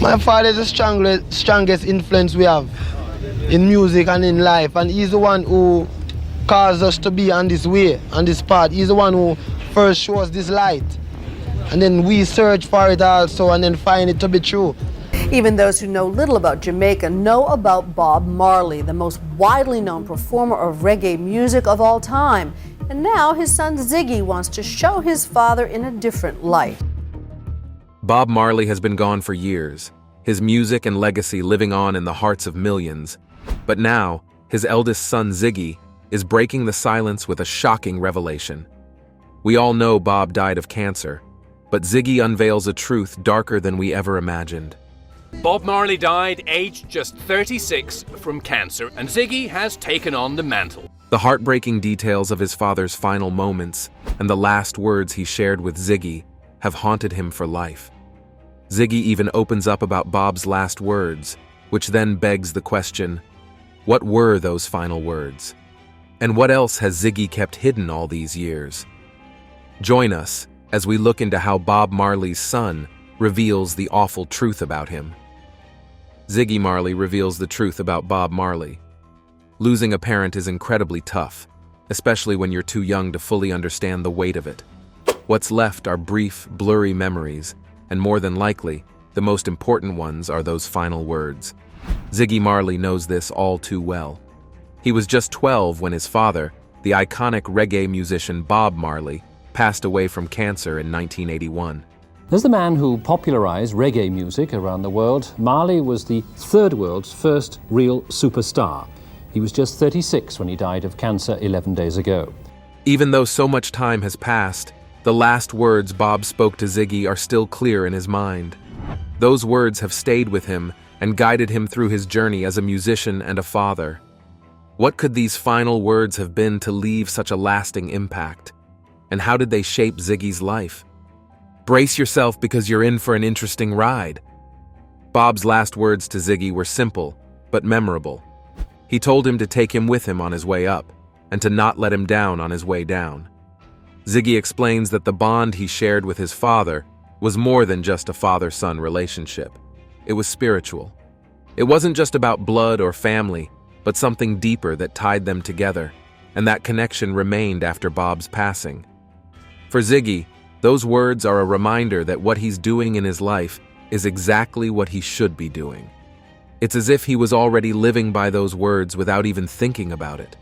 My father is the strongest influence we have in music and in life, and he's the one who caused us to be on this way, on this path. He's the one who first showed us this light, and then we search for it also and then find it to be true. Even those who know little about Jamaica know about Bob Marley, the most widely known performer of reggae music of all time. And now his son Ziggy wants to show his father in a different light. Bob Marley has been gone for years, his music and legacy living on in the hearts of millions. But now, his eldest son Ziggy is breaking the silence with a shocking revelation. We all know Bob died of cancer, but Ziggy unveils a truth darker than we ever imagined. Bob Marley died aged just 36 from cancer, and Ziggy has taken on the mantle. The heartbreaking details of his father's final moments and the last words he shared with Ziggy have haunted him for life. Ziggy even opens up about Bob's last words, which then begs the question, what were those final words? And what else has Ziggy kept hidden all these years? Join us as we look into how Bob Marley's son reveals the awful truth about him. Ziggy Marley reveals the truth about Bob Marley. Losing a parent is incredibly tough, especially when you're too young to fully understand the weight of it. What's left are brief, blurry memories, and more than likely, the most important ones are those final words. Ziggy Marley knows this all too well. He was just 12 when his father, the iconic reggae musician Bob Marley, passed away from cancer in 1981. As the man who popularized reggae music around the world, Marley was the third world's first real superstar. He was just 36 when he died of cancer 11 days ago. Even though so much time has passed, the last words Bob spoke to Ziggy are still clear in his mind. Those words have stayed with him and guided him through his journey as a musician and a father. What could these final words have been to leave such a lasting impact? And how did they shape Ziggy's life? Brace yourself because you're in for an interesting ride. Bob's last words to Ziggy were simple, but memorable. He told him to take him with him on his way up, and to not let him down on his way down. Ziggy explains that the bond he shared with his father was more than just a father-son relationship. It was spiritual. It wasn't just about blood or family, but something deeper that tied them together, and that connection remained after Bob's passing. For Ziggy, those words are a reminder that what he's doing in his life is exactly what he should be doing. It's as if he was already living by those words without even thinking about it.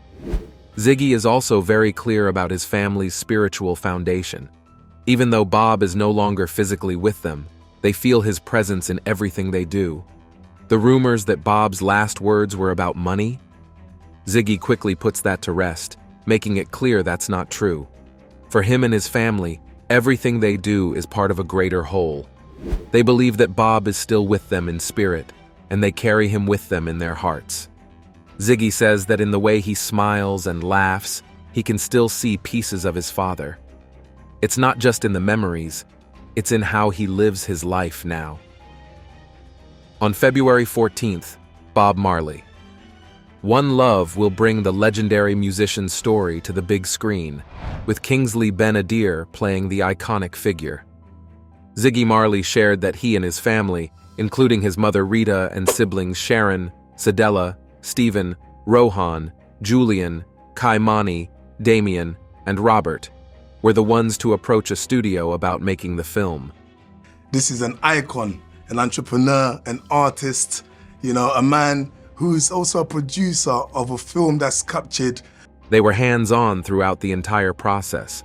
Ziggy is also very clear about his family's spiritual foundation. Even though Bob is no longer physically with them, they feel his presence in everything they do. The rumors that Bob's last words were about money? Ziggy quickly puts that to rest, making it clear that's not true. For him and his family, everything they do is part of a greater whole. They believe that Bob is still with them in spirit, and they carry him with them in their hearts. Ziggy says that in the way he smiles and laughs, he can still see pieces of his father. It's not just in the memories, it's in how he lives his life now. On February 14th, Bob Marley. One Love will bring the legendary musician's story to the big screen, with Kingsley Ben-Adir playing the iconic figure. Ziggy Marley shared that he and his family, including his mother Rita and siblings Sharon, Sadella, Stephen, Rohan, Julian, Kaimani, Damien, and Robert, were the ones to approach a studio about making the film. This is an icon, an entrepreneur, an artist, a man who is also a producer of a film that's captured. They were hands-on throughout the entire process.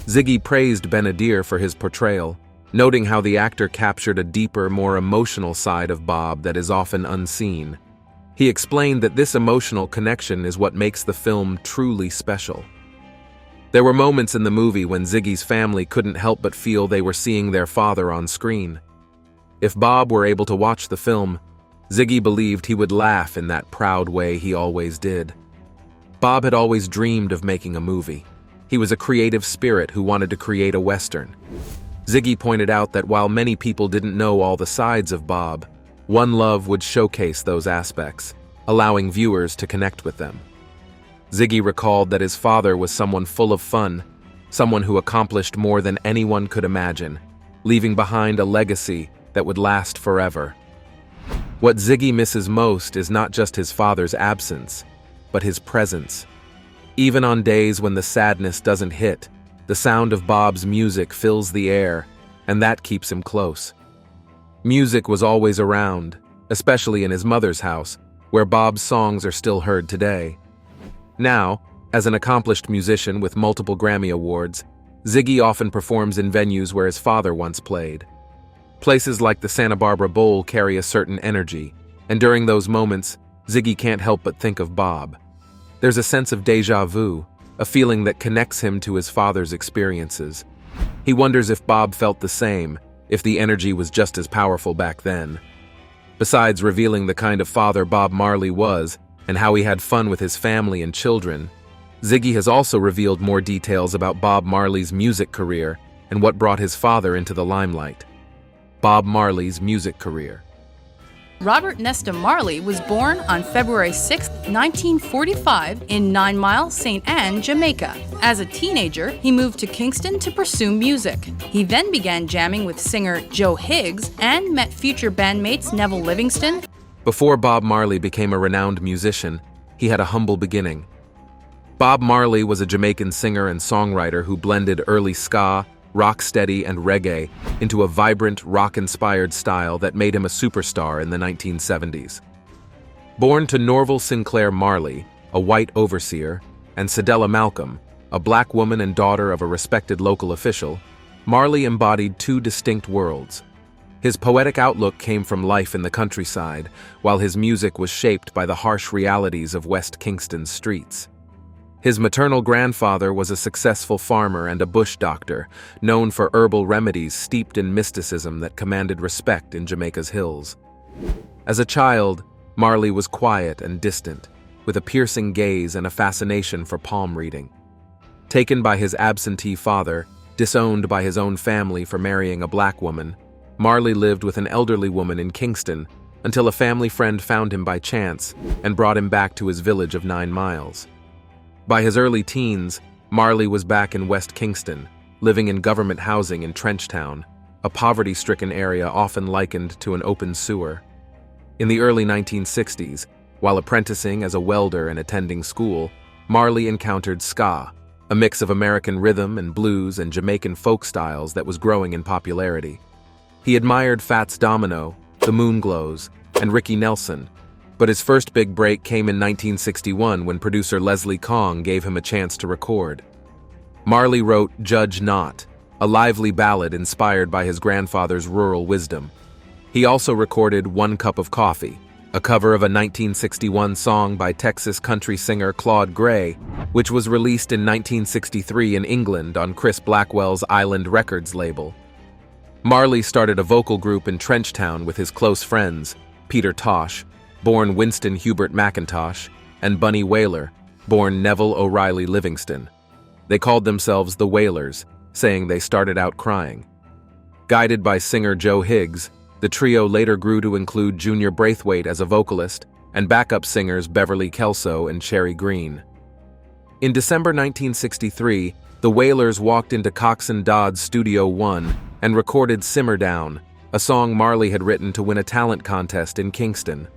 Ziggy praised Ben-Adir for his portrayal, noting how the actor captured a deeper, more emotional side of Bob that is often unseen. He explained that this emotional connection is what makes the film truly special. There were moments in the movie when Ziggy's family couldn't help but feel they were seeing their father on screen. If Bob were able to watch the film, Ziggy believed he would laugh in that proud way he always did. Bob had always dreamed of making a movie. He was a creative spirit who wanted to create a Western. Ziggy pointed out that while many people didn't know all the sides of Bob, One Love would showcase those aspects, allowing viewers to connect with them. Ziggy recalled that his father was someone full of fun, someone who accomplished more than anyone could imagine, leaving behind a legacy that would last forever. What Ziggy misses most is not just his father's absence, but his presence. Even on days when the sadness doesn't hit, the sound of Bob's music fills the air, and that keeps him close. Music was always around, especially in his mother's house, where Bob's songs are still heard today. Now, as an accomplished musician with multiple Grammy Awards, Ziggy often performs in venues where his father once played. Places like the Santa Barbara Bowl carry a certain energy, and during those moments, Ziggy can't help but think of Bob. There's a sense of déjà vu, a feeling that connects him to his father's experiences. He wonders if Bob felt the same, if the energy was just as powerful back then. Besides revealing the kind of father Bob Marley was and how he had fun with his family and children, Ziggy has also revealed more details about Bob Marley's music career and what brought his father into the limelight. Bob Marley's music career. Robert Nesta Marley was born on February 6, 1945 in 9 Mile, St. Anne, Jamaica. As a teenager, he moved to Kingston to pursue music. He then began jamming with singer Joe Higgs and met future bandmates Neville Livingston. Before Bob Marley became a renowned musician, he had a humble beginning. Bob Marley was a Jamaican singer and songwriter who blended early ska, rocksteady, and reggae into a vibrant, rock-inspired style that made him a superstar in the 1970s. Born to Norval Sinclair Marley, a white overseer, and Cedella Malcolm, a black woman and daughter of a respected local official, Marley embodied two distinct worlds. His poetic outlook came from life in the countryside, while his music was shaped by the harsh realities of West Kingston's streets. His maternal grandfather was a successful farmer and a bush doctor, known for herbal remedies steeped in mysticism that commanded respect in Jamaica's hills. As a child, Marley was quiet and distant, with a piercing gaze and a fascination for palm reading. Taken by his absentee father, disowned by his own family for marrying a black woman, Marley lived with an elderly woman in Kingston until a family friend found him by chance and brought him back to his village of 9 Miles. By his early teens, Marley was back in West Kingston, living in government housing in Trenchtown, a poverty-stricken area often likened to an open sewer. In the early 1960s, while apprenticing as a welder and attending school, Marley encountered ska, a mix of American rhythm and blues and Jamaican folk styles that was growing in popularity. He admired Fats Domino, the Moonglows, and Ricky Nelson, but his first big break came in 1961 when producer Leslie Kong gave him a chance to record. Marley wrote Judge Not, a lively ballad inspired by his grandfather's rural wisdom. He also recorded One Cup of Coffee, a cover of a 1961 song by Texas country singer Claude Gray, which was released in 1963 in England on Chris Blackwell's Island Records label. Marley started a vocal group in Trenchtown with his close friends, Peter Tosh, born Winston Hubert McIntosh, and Bunny Wailer, born Neville O'Reilly Livingston. They called themselves the Wailers, saying they started out crying. Guided by singer Joe Higgs, the trio later grew to include Junior Braithwaite as a vocalist and backup singers Beverly Kelso and Cherry Green. In December 1963, the Wailers walked into Coxsone Dodd's Studio One and recorded Simmer Down, a song Marley had written to win a talent contest in Kingston.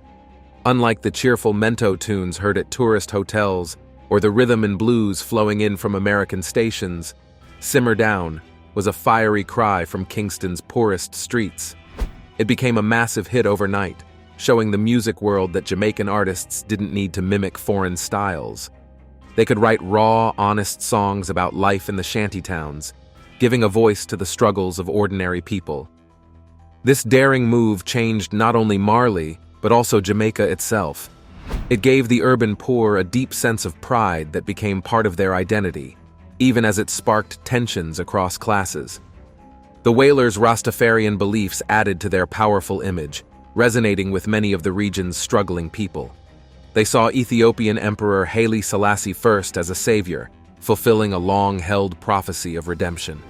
Unlike the cheerful Mento tunes heard at tourist hotels or the rhythm and blues flowing in from American stations, Simmer Down was a fiery cry from Kingston's poorest streets. It became a massive hit overnight, showing the music world that Jamaican artists didn't need to mimic foreign styles. They could write raw, honest songs about life in the shantytowns, giving a voice to the struggles of ordinary people. This daring move changed not only Marley, but also Jamaica itself. It gave the urban poor a deep sense of pride that became part of their identity, even as it sparked tensions across classes. The Wailers' Rastafarian beliefs added to their powerful image, resonating with many of the region's struggling people. They saw Ethiopian Emperor Haile Selassie I as a savior, fulfilling a long-held prophecy of redemption.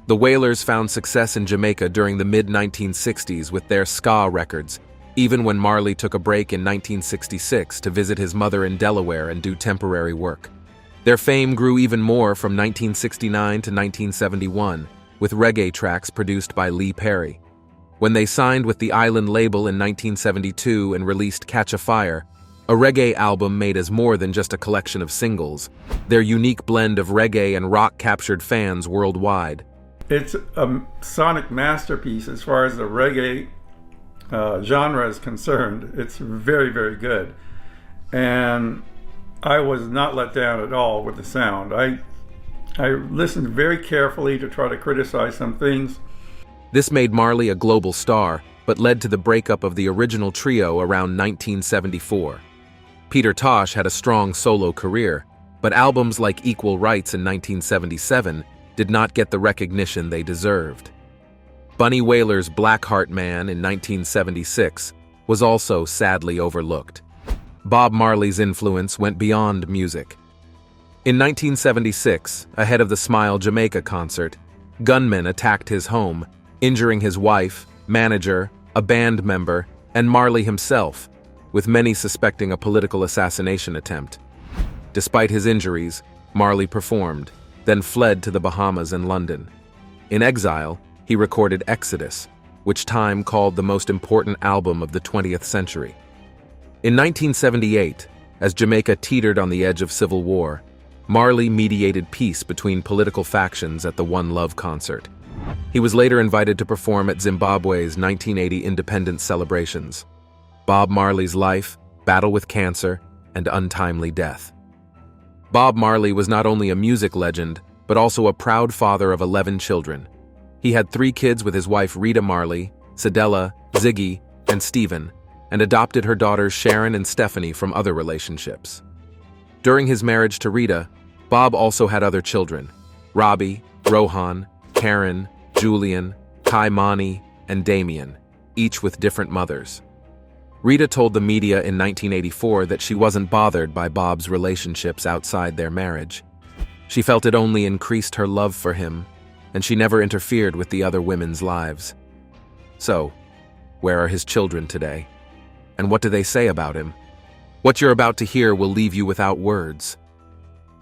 The Wailers found success in Jamaica during the mid-1960s with their ska records, even when Marley took a break in 1966 to visit his mother in Delaware and do temporary work. Their fame grew even more from 1969 to 1971, with reggae tracks produced by Lee Perry. When they signed with the Island label in 1972 and released Catch a Fire, a reggae album made as more than just a collection of singles. Their unique blend of reggae and rock captured fans worldwide. It's a sonic masterpiece as far as the reggae genre is concerned. It's very, very good. And I was not let down at all with the sound. I listened very carefully to try to criticize some things. This made Marley a global star, but led to the breakup of the original trio around 1974. Peter Tosh had a strong solo career, but albums like Equal Rights in 1977 did not get the recognition they deserved. Bunny Wailer's Blackheart Man in 1976 was also sadly overlooked. Bob Marley's influence went beyond music. In 1976, ahead of the Smile Jamaica concert, gunmen attacked his home, injuring his wife, manager, a band member, and Marley himself, with many suspecting a political assassination attempt. Despite his injuries, Marley performed, then fled to the Bahamas and London. In exile, he recorded Exodus, which Time called the most important album of the 20th century. In 1978, as Jamaica teetered on the edge of civil war, Marley mediated peace between political factions at the One Love concert. He was later invited to perform at Zimbabwe's 1980 independence celebrations. Bob Marley's life, battle with cancer, and untimely death. Bob Marley was not only a music legend, but also a proud father of 11 children. He had 3 kids with his wife Rita Marley, Cedella, Ziggy, and Stephen, and adopted her daughters Sharon and Stephanie from other relationships. During his marriage to Rita, Bob also had other children, Robbie, Rohan, Karen, Julian, Kaimani, and Damien, each with different mothers. Rita told the media in 1984 that she wasn't bothered by Bob's relationships outside their marriage. She felt it only increased her love for him, and she never interfered with the other women's lives. So, where are his children today? And what do they say about him? What you're about to hear will leave you without words.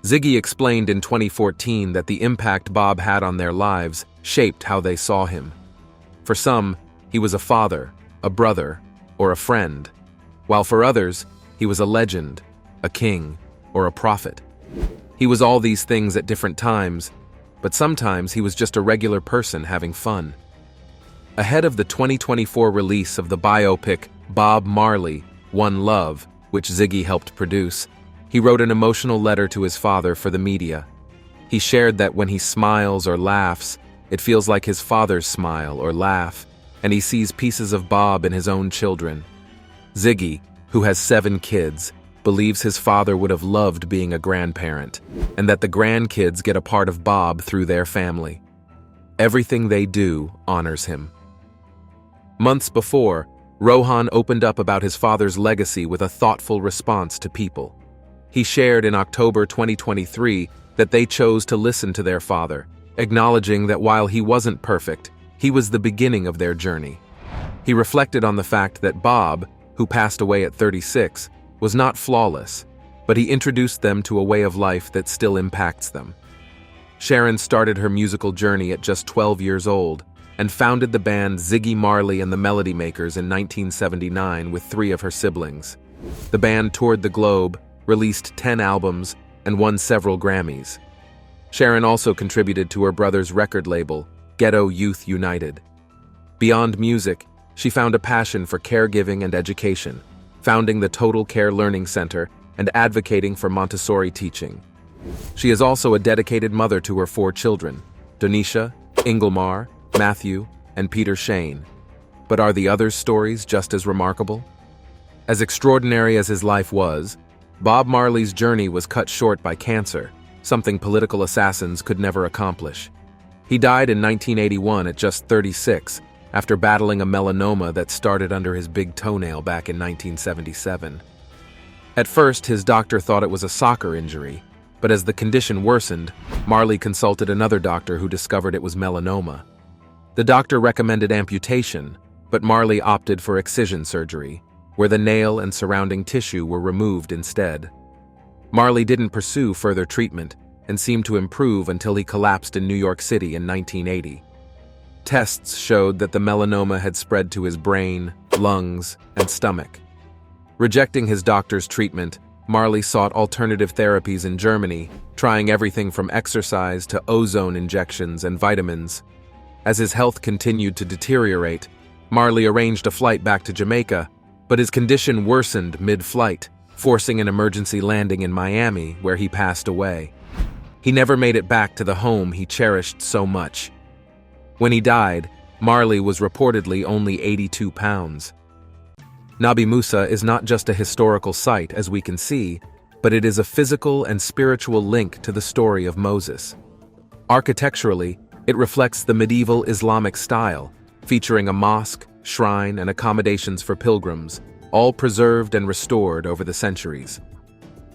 Ziggy explained in 2014 that the impact Bob had on their lives shaped how they saw him. For some, he was a father, a brother, or a friend, while for others, he was a legend, a king, or a prophet. He was all these things at different times, but sometimes he was just a regular person having fun. Ahead of the 2024 release of the biopic Bob Marley, One Love, which Ziggy helped produce, he wrote an emotional letter to his father for the media. He shared that when he smiles or laughs, it feels like his father's smile or laugh, and he sees pieces of Bob in his own children. Ziggy, who has 7 kids, believes his father would have loved being a grandparent, and that the grandkids get a part of Bob through their family. Everything they do honors him. Months before, Rohan opened up about his father's legacy with a thoughtful response to people. He shared in October 2023 that they chose to listen to their father, acknowledging that while he wasn't perfect, he was the beginning of their journey. He reflected on the fact that Bob, who passed away at 36, was not flawless, but he introduced them to a way of life that still impacts them. Sharon started her musical journey at just 12 years old and founded the band Ziggy Marley and the Melody Makers in 1979 with 3 of her siblings. The band toured the globe, released 10 albums, and won several Grammys. Sharon also contributed to her brother's record label, Ghetto Youth United. Beyond music, she found a passion for caregiving and education, founding the Total Care Learning Center and advocating for Montessori teaching. She is also a dedicated mother to her 4 children, Donisha, Inglemar, Matthew, and Peter Shane. But are the others' stories just as remarkable? As extraordinary as his life was, Bob Marley's journey was cut short by cancer, something political assassins could never accomplish. He died in 1981 at just 36, after battling a melanoma that started under his big toenail back in 1977. At first, his doctor thought it was a soccer injury, but as the condition worsened, Marley consulted another doctor who discovered it was melanoma. The doctor recommended amputation, but Marley opted for excision surgery, where the nail and surrounding tissue were removed instead. Marley didn't pursue further treatment and seemed to improve until he collapsed in New York City in 1980. Tests showed that the melanoma had spread to his brain, lungs, and stomach. Rejecting his doctor's treatment, Marley sought alternative therapies in Germany, trying everything from exercise to ozone injections and vitamins. As his health continued to deteriorate, Marley arranged a flight back to Jamaica, but his condition worsened mid-flight, forcing an emergency landing in Miami, where he passed away. He never made it back to the home he cherished so much. When he died, Marley was reportedly only 82 pounds. Nabi Musa is not just a historical site, as we can see, but it is a physical and spiritual link to the story of Moses. Architecturally, it reflects the medieval Islamic style, featuring a mosque, shrine, and accommodations for pilgrims, all preserved and restored over the centuries.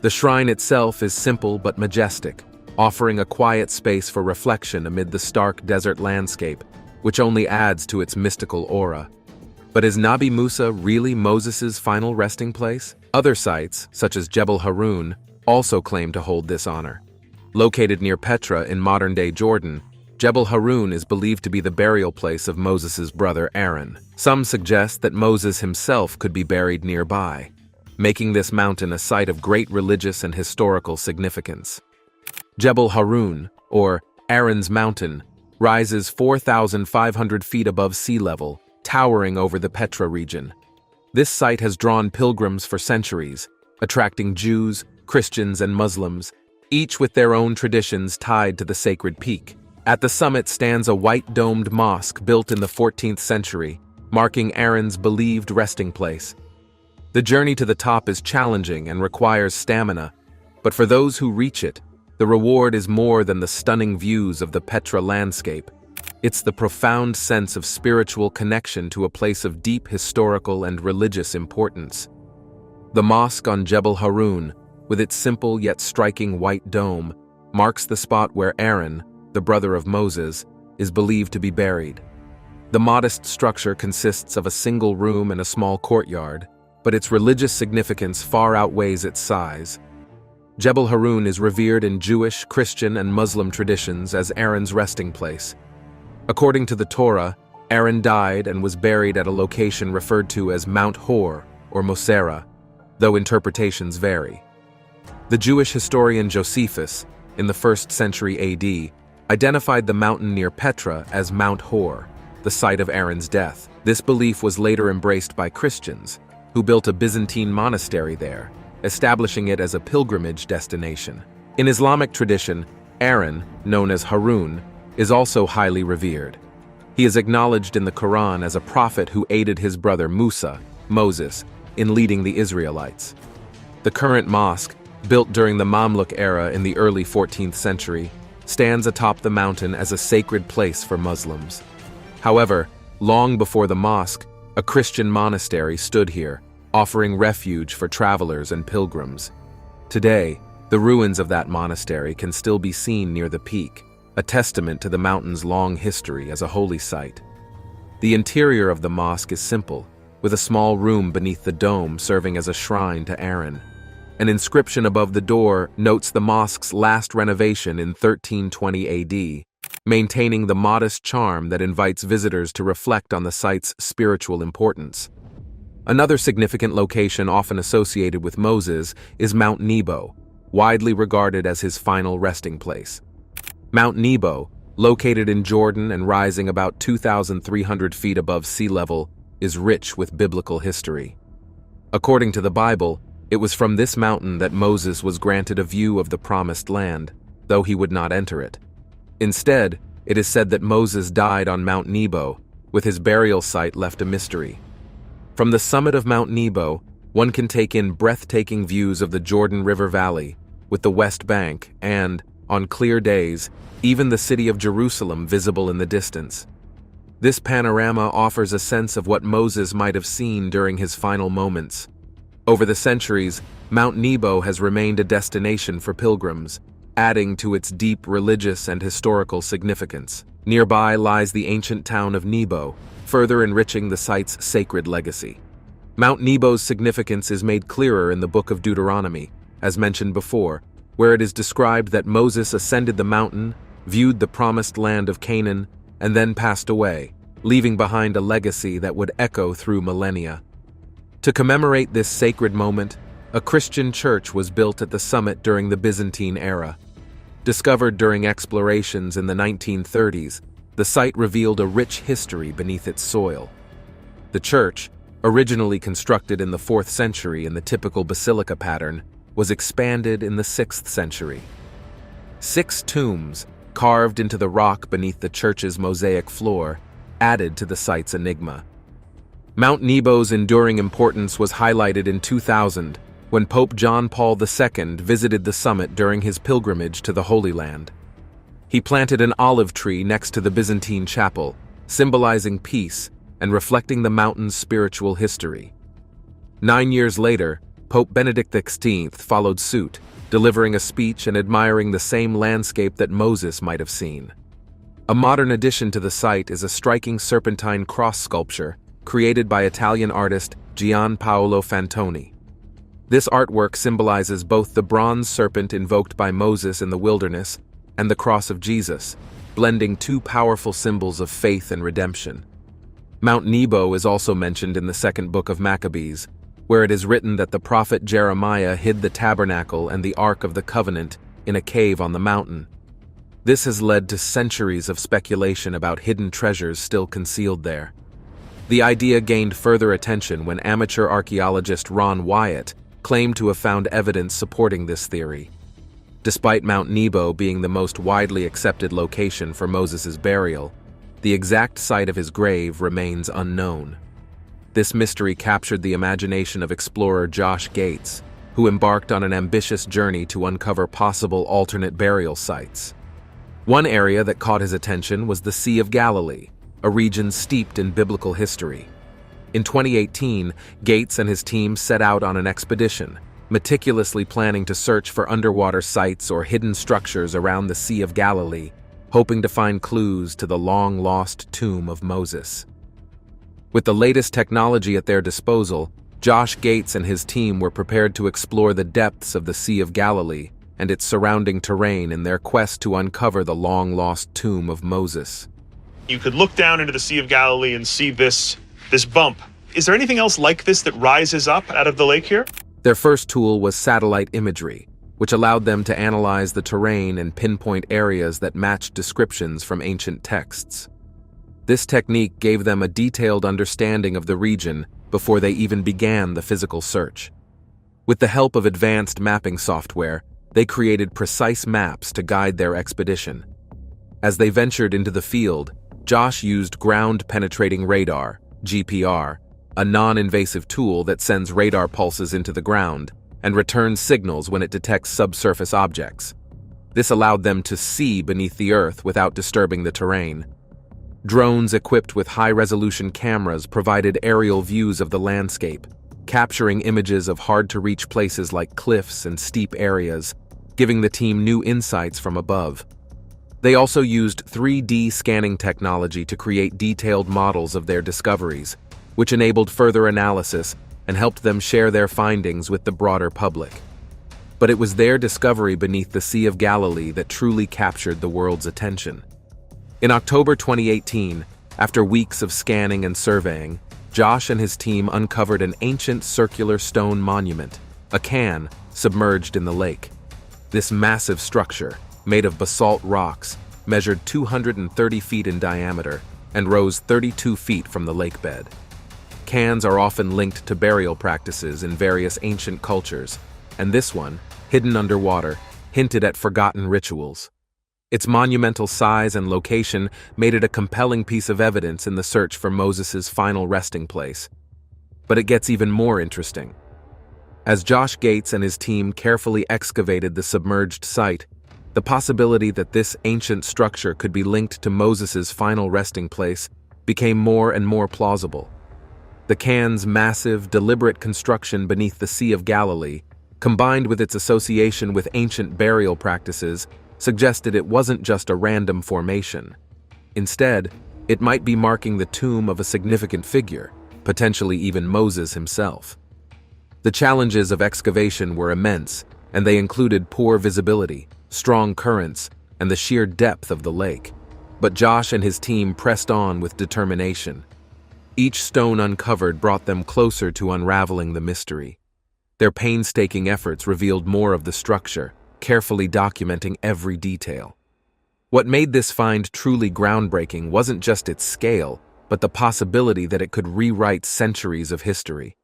The shrine itself is simple but majestic, offering a quiet space for reflection amid the stark desert landscape, which only adds to its mystical aura. But is Nabi Musa really Moses' final resting place? Other sites, such as Jebel Harun, also claim to hold this honor. Located near Petra in modern-day Jordan, Jebel Harun is believed to be the burial place of Moses' brother Aaron. Some suggest that Moses himself could be buried nearby, making this mountain a site of great religious and historical significance. Jebel Harun, or Aaron's Mountain, rises 4,500 feet above sea level, towering over the Petra region. This site has drawn pilgrims for centuries, attracting Jews, Christians, and Muslims, each with their own traditions tied to the sacred peak. At the summit stands a white-domed mosque built in the 14th century, marking Aaron's believed resting place. The journey to the top is challenging and requires stamina, but for those who reach it, the reward is more than the stunning views of the Petra landscape. It's the profound sense of spiritual connection to a place of deep historical and religious importance. The mosque on Jebel Harun, with its simple yet striking white dome, marks the spot where Aaron, the brother of Moses, is believed to be buried. The modest structure consists of a single room and a small courtyard, but its religious significance far outweighs its size. Jebel Harun is revered in Jewish, Christian, and Muslim traditions as Aaron's resting place. According to the Torah, Aaron died and was buried at a location referred to as Mount Hor or Mosera, though interpretations vary. The Jewish historian Josephus, in the 1st century AD, identified the mountain near Petra as Mount Hor, the site of Aaron's death. This belief was later embraced by Christians, who built a Byzantine monastery there, establishing it as a pilgrimage destination. In Islamic tradition, Aaron, known as Harun, is also highly revered. He is acknowledged in the Quran as a prophet who aided his brother Musa, Moses, in leading the Israelites. The current mosque, built during the Mamluk era in the early 14th century, stands atop the mountain as a sacred place for Muslims. However, long before the mosque, a Christian monastery stood here, offering refuge for travelers and pilgrims. Today, the ruins of that monastery can still be seen near the peak, a testament to the mountain's long history as a holy site. The interior of the mosque is simple, with a small room beneath the dome serving as a shrine to Aaron. An inscription above the door notes the mosque's last renovation in 1320 AD, maintaining the modest charm that invites visitors to reflect on the site's spiritual importance. Another significant location often associated with Moses is Mount Nebo, widely regarded as his final resting place. Mount Nebo, located in Jordan and rising about 2,300 feet above sea level, is rich with biblical history. According to the Bible, it was from this mountain that Moses was granted a view of the Promised Land, though he would not enter it. Instead, it is said that Moses died on Mount Nebo, with his burial site left a mystery. From the summit of Mount Nebo, one can take in breathtaking views of the Jordan River Valley, with the West Bank and, on clear days, even the city of Jerusalem visible in the distance. This panorama offers a sense of what Moses might have seen during his final moments. Over the centuries, Mount Nebo has remained a destination for pilgrims, adding to its deep religious and historical significance. Nearby lies the ancient town of Nebo, further enriching the site's sacred legacy. Mount Nebo's significance is made clearer in the Book of Deuteronomy, as mentioned before, where it is described that Moses ascended the mountain, viewed the promised land of Canaan, and then passed away, leaving behind a legacy that would echo through millennia. To commemorate this sacred moment, a Christian church was built at the summit during the Byzantine era. Discovered during explorations in the 1930s, the site revealed a rich history beneath its soil. The church, originally constructed in the 4th century in the typical basilica pattern, was expanded in the 6th century. 6 tombs, carved into the rock beneath the church's mosaic floor, added to the site's enigma. Mount Nebo's enduring importance was highlighted in 2000 when Pope John Paul II visited the summit during his pilgrimage to the Holy Land. He planted an olive tree next to the Byzantine chapel, symbolizing peace and reflecting the mountain's spiritual history. 9 years later, Pope Benedict XVI followed suit, delivering a speech and admiring the same landscape that Moses might have seen. A modern addition to the site is a striking serpentine cross sculpture created by Italian artist Gian Paolo Fantoni. This artwork symbolizes both the bronze serpent invoked by Moses in the wilderness and the cross of Jesus, blending 2 powerful symbols of faith and redemption. Mount Nebo is also mentioned in the 2nd book of Maccabees, where it is written that the prophet Jeremiah hid the tabernacle and the Ark of the Covenant in a cave on the mountain. This has led to centuries of speculation about hidden treasures still concealed there. The idea gained further attention when amateur archaeologist Ron Wyatt claimed to have found evidence supporting this theory. Despite Mount Nebo being the most widely accepted location for Moses' burial, the exact site of his grave remains unknown. This mystery captured the imagination of explorer Josh Gates, who embarked on an ambitious journey to uncover possible alternate burial sites. One area that caught his attention was the Sea of Galilee, a region steeped in biblical history. In 2018, Gates and his team set out on an expedition, meticulously planning to search for underwater sites or hidden structures around the Sea of Galilee, hoping to find clues to the long-lost tomb of Moses. With the latest technology at their disposal, Josh Gates and his team were prepared to explore the depths of the Sea of Galilee and its surrounding terrain in their quest to uncover the long-lost tomb of Moses. You could look down into the Sea of Galilee and see this bump. Is there anything else like this that rises up out of the lake here? Their first tool was satellite imagery, which allowed them to analyze the terrain and pinpoint areas that matched descriptions from ancient texts. This technique gave them a detailed understanding of the region before they even began the physical search. With the help of advanced mapping software, they created precise maps to guide their expedition. As they ventured into the field, Josh used ground-penetrating radar, GPR, a non-invasive tool that sends radar pulses into the ground and returns signals when it detects subsurface objects. This allowed them to see beneath the earth without disturbing the terrain. Drones equipped with high-resolution cameras provided aerial views of the landscape, capturing images of hard-to-reach places like cliffs and steep areas, giving the team new insights from above. They also used 3D scanning technology to create detailed models of their discoveries, which enabled further analysis and helped them share their findings with the broader public. But it was their discovery beneath the Sea of Galilee that truly captured the world's attention. In October 2018, after weeks of scanning and surveying, Josh and his team uncovered an ancient circular stone monument, a cairn, submerged in the lake. This massive structure, made of basalt rocks, measured 230 feet in diameter and rose 32 feet from the lake bed. Cairns are often linked to burial practices in various ancient cultures, and this one, hidden underwater, hinted at forgotten rituals. Its monumental size and location made it a compelling piece of evidence in the search for Moses' final resting place. But it gets even more interesting. As Josh Gates and his team carefully excavated the submerged site, the possibility that this ancient structure could be linked to Moses' final resting place became more and more plausible. The cairn's massive, deliberate construction beneath the Sea of Galilee, combined with its association with ancient burial practices, suggested it wasn't just a random formation. Instead, it might be marking the tomb of a significant figure, potentially even Moses himself. The challenges of excavation were immense, and they included poor visibility, strong currents, and the sheer depth of the lake. but Josh and his team pressed on with determination. Each stone uncovered brought them closer to unraveling the mystery. Their painstaking efforts revealed more of the structure, carefully documenting every detail. What made this find truly groundbreaking wasn't just its scale, but the possibility that it could rewrite centuries of history.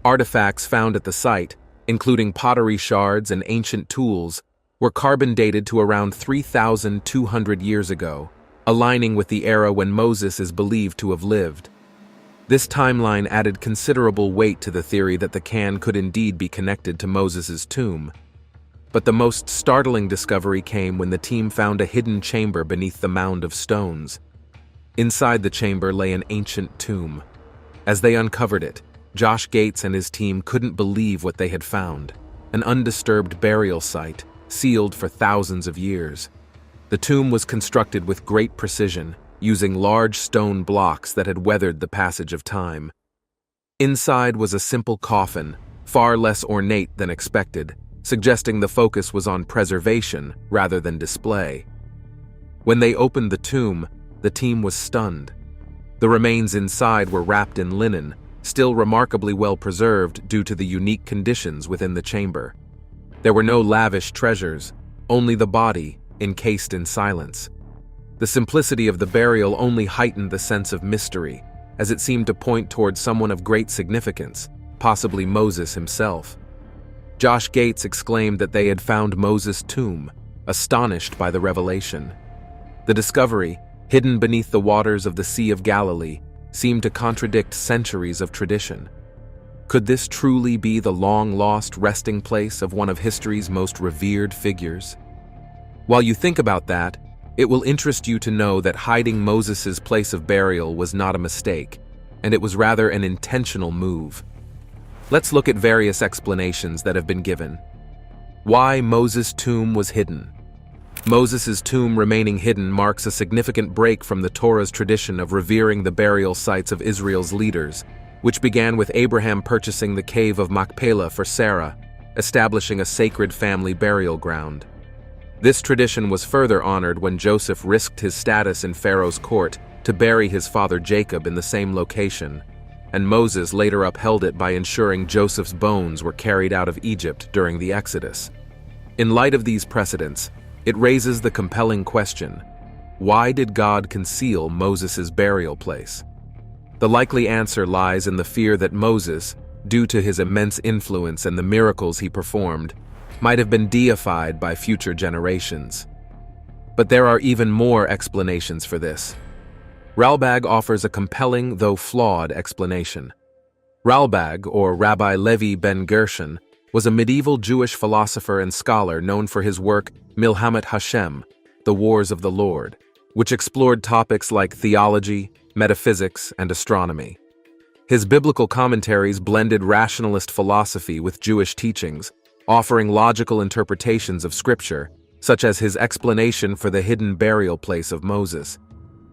Artifacts found at the site, including pottery shards and ancient tools, were carbon dated to around 3,200 years ago, aligning with the era when Moses is believed to have lived. This timeline added considerable weight to the theory that the can could indeed be connected to Moses's tomb. But the most startling discovery came when the team found a hidden chamber beneath the mound of stones. Inside the chamber lay an ancient tomb. As they uncovered it, Josh Gates and his team couldn't believe what they had found: an undisturbed burial site, sealed for thousands of years. The tomb was constructed with great precision, using large stone blocks that had weathered the passage of time. Inside was a simple coffin, far less ornate than expected, suggesting the focus was on preservation rather than display. When they opened the tomb, the team was stunned. The remains inside were wrapped in linen, still remarkably well preserved due to the unique conditions within the chamber. There were no lavish treasures, only the body, encased in silence. The simplicity of the burial only heightened the sense of mystery, as it seemed to point toward someone of great significance, possibly Moses himself. Josh Gates exclaimed that they had found Moses' tomb, astonished by the revelation. The discovery, hidden beneath the waters of the Sea of Galilee, seemed to contradict centuries of tradition. Could this truly be the long-lost resting place of one of history's most revered figures? While you think about that, it will interest you to know that hiding Moses's place of burial was not a mistake, and it was rather an intentional move. Let's look at various explanations that have been given. Why Moses' tomb was hidden. Moses's tomb remaining hidden marks a significant break from the Torah's tradition of revering the burial sites of Israel's leaders, which began with Abraham purchasing the cave of Machpelah for Sarah, establishing a sacred family burial ground. This tradition was further honored when Joseph risked his status in Pharaoh's court to bury his father Jacob in the same location, and Moses later upheld it by ensuring Joseph's bones were carried out of Egypt during the Exodus. In light of these precedents, it raises the compelling question: why did God conceal Moses's burial place? The likely answer lies in the fear that Moses, due to his immense influence and the miracles he performed, might have been deified by future generations. But there are even more explanations for this. Ralbag offers a compelling, though flawed, explanation. Ralbag, or Rabbi Levi ben Gershon, was a medieval Jewish philosopher and scholar known for his work Milhamet Hashem, The Wars of the Lord, which explored topics like theology, metaphysics, and astronomy. His biblical commentaries blended rationalist philosophy with Jewish teachings, offering logical interpretations of Scripture, such as his explanation for the hidden burial place of Moses.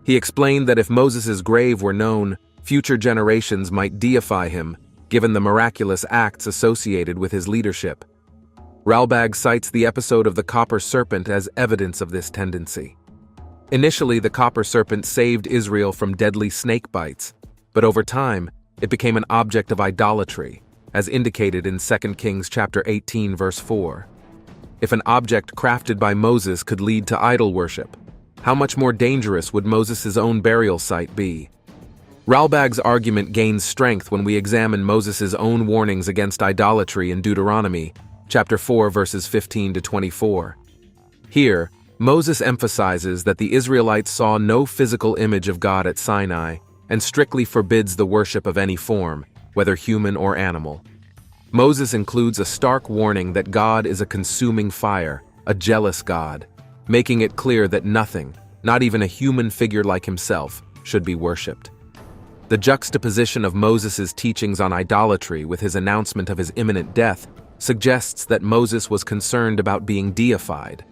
He explained that if Moses's grave were known, future generations might deify him, given the miraculous acts associated with his leadership. Ralbag cites the episode of the copper serpent as evidence of this tendency. Initially, the copper serpent saved Israel from deadly snake bites, but over time, it became an object of idolatry, as indicated in 2 Kings chapter 18, verse 4. If an object crafted by Moses could lead to idol worship, how much more dangerous would Moses' own burial site be? Ralbag's argument gains strength when we examine Moses' own warnings against idolatry in Deuteronomy, chapter 4, verses 15 to 24. Here, Moses emphasizes that the Israelites saw no physical image of God at Sinai and strictly forbids the worship of any form, whether human or animal. Moses includes a stark warning that God is a consuming fire, a jealous God, making it clear that nothing, not even a human figure like himself, should be worshipped. The juxtaposition of Moses' teachings on idolatry with his announcement of his imminent death suggests that Moses was concerned about being deified.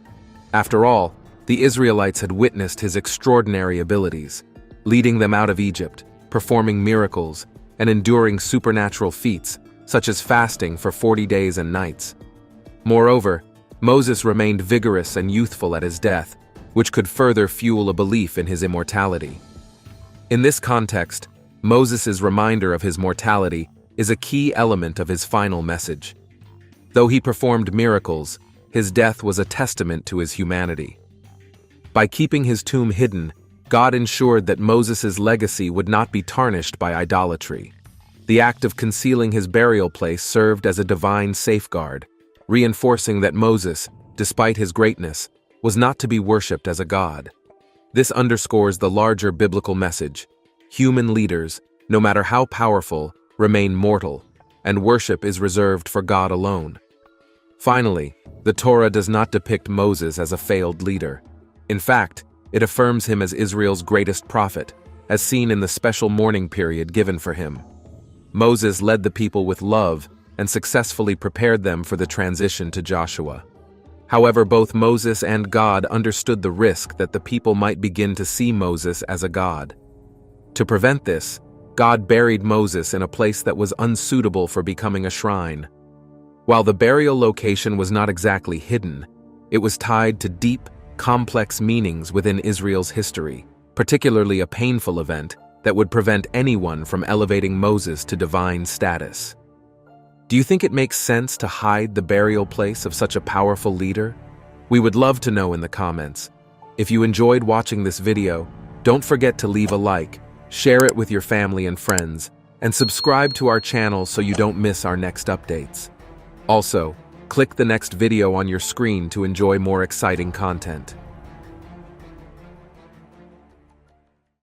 After all, the Israelites had witnessed his extraordinary abilities, leading them out of Egypt, performing miracles, and enduring supernatural feats, such as fasting for 40 days and nights. Moreover, Moses remained vigorous and youthful at his death, which could further fuel a belief in his immortality. In this context, Moses' reminder of his mortality is a key element of his final message. Though he performed miracles, his death was a testament to his humanity. By keeping his tomb hidden, God ensured that Moses' legacy would not be tarnished by idolatry. The act of concealing his burial place served as a divine safeguard, reinforcing that Moses, despite his greatness, was not to be worshipped as a god. This underscores the larger biblical message: human leaders, no matter how powerful, remain mortal, and worship is reserved for God alone. Finally, the Torah does not depict Moses as a failed leader. In fact, it affirms him as Israel's greatest prophet, as seen in the special mourning period given for him. Moses led the people with love and successfully prepared them for the transition to Joshua. However, both Moses and God understood the risk that the people might begin to see Moses as a god. To prevent this, God buried Moses in a place that was unsuitable for becoming a shrine. While the burial location was not exactly hidden, it was tied to deep, complex meanings within Israel's history, particularly a painful event that would prevent anyone from elevating Moses to divine status. Do you think it makes sense to hide the burial place of such a powerful leader? We would love to know in the comments. If you enjoyed watching this video, don't forget to leave a like, share it with your family and friends, and subscribe to our channel so you don't miss our next updates. Also, click the next video on your screen to enjoy more exciting content.